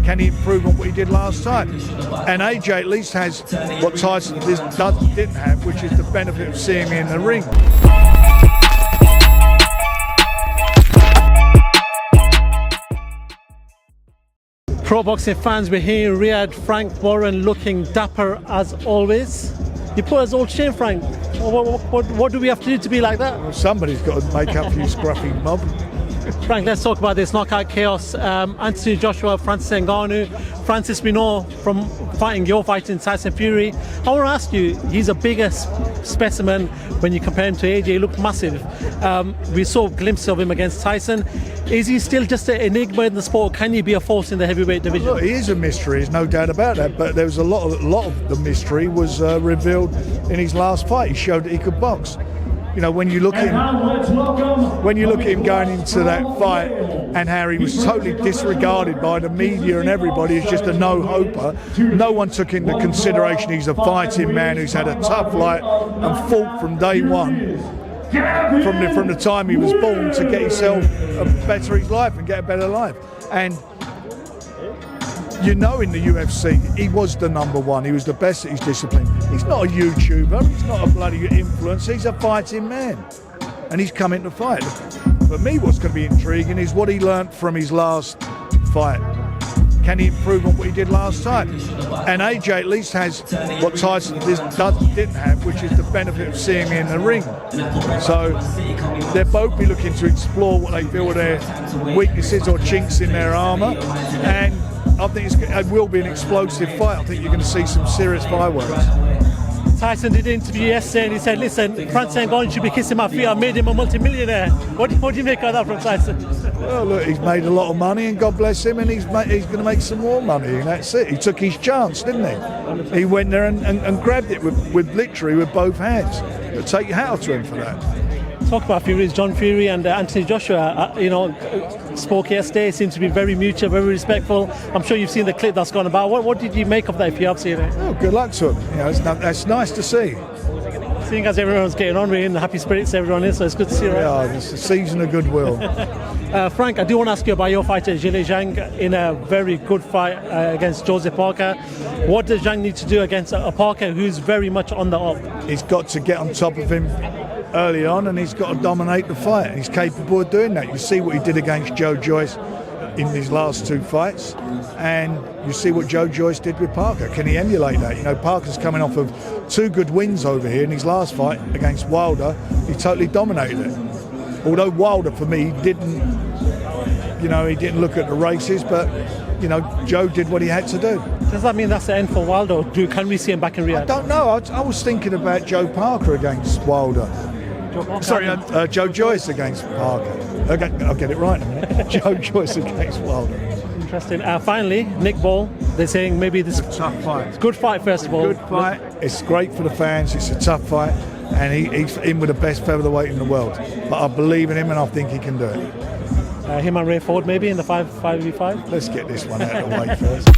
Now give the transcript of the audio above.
Can he improve on what he did last time? And AJ at least has what Tyson didn't have, which is the benefit of seeing him in the ring. Pro boxing fans, we're here in Riyadh. Frank Warren looking dapper as always. You put us all to shame, Frank. What do we have to do to be like that? Well, somebody's got to make up for you scruffy mob. Frank, let's talk about this knockout chaos. Anthony Joshua, Francis Ngannou. Francis, we know from fighting your fight in Tyson Fury. I want to ask you, he's a bigger specimen when you compare him to AJ. He looked massive. We saw glimpses of him against Tyson. Is he still just an enigma in the sport? Can he be a force in the heavyweight division? Look, he is a mystery, there's no doubt about that. But there was a lot of the mystery was revealed in his last fight. He showed that he could box. You know, when you look at him going into that fight and how he was totally disregarded by the media and everybody as just a no-hoper, no one took into consideration he's a fighting man who's had a tough life and fought from day one, from the time he was born, to get himself better his life and get a better life. And you know, in the UFC, he was the number one. He was the best at his discipline. He's not a YouTuber. He's not a bloody influencer. He's a fighting man. And he's coming to fight. For me, what's going to be intriguing is what he learnt from his last fight. Can he improve on what he did last time? And AJ at least has what Tyson didn't have, which is the benefit of seeing him in the ring. So they'll both be looking to explore what they feel are their weaknesses or chinks in their armour. And I think it will be an explosive fight. I think you're going to see some serious fireworks. Tyson did an interview yesterday and he said, listen, Francis Ngannou should be kissing my feet. I made him a multi-millionaire. What do you make of that from Tyson? Well, look, he's made a lot of money and God bless him, and he's going to make some more money, and that's it. He took his chance, didn't he? He went there and grabbed it with literally with both hands. You'll take your hat off to him for that. Talk about Furies. John Fury and Anthony Joshua, spoke yesterday, seemed to be very mutual, very respectful. I'm sure you've seen the clip that's gone about. What did you make of that, if you have seen it? Oh, good luck to him. You know, that's nice to see. Seeing as everyone's getting on, we're in the happy spirits everyone is, so it's good to see you. Yeah, it's a season of goodwill. Frank, I do want to ask you about your fight at Zhang in a very good fight against Joseph Parker. What does Zhang need to do against a Parker who's very much on the up? He's got to get on top of him early on, and he's got to dominate the fight. He's capable of doing that. You see what he did against Joe Joyce in his last two fights, and you see what Joe Joyce did with Parker. Can he emulate that? You know, Parker's coming off of two good wins over here. In his last fight against Wilder, he totally dominated it. Although Wilder, for me, didn't look at the races, but Joe did what he had to do. Does that mean that's the end for Wilder? Can we see him back in Riyadh? I don't know. I was thinking about Joe Parker against Wilder. Joe Joyce against Parker. I'll get it right in a minute. Joe Joyce against Wilder. Interesting. Finally, Nick Ball. They're saying maybe this is a tough fight. It's a good fight, first of all. Good fight. It's great for the fans. It's a tough fight, and he's in with the best featherweight in the world. But I believe in him, and I think he can do it. Him and Ray Ford maybe in the 5v5. Let's get this one out of the way first.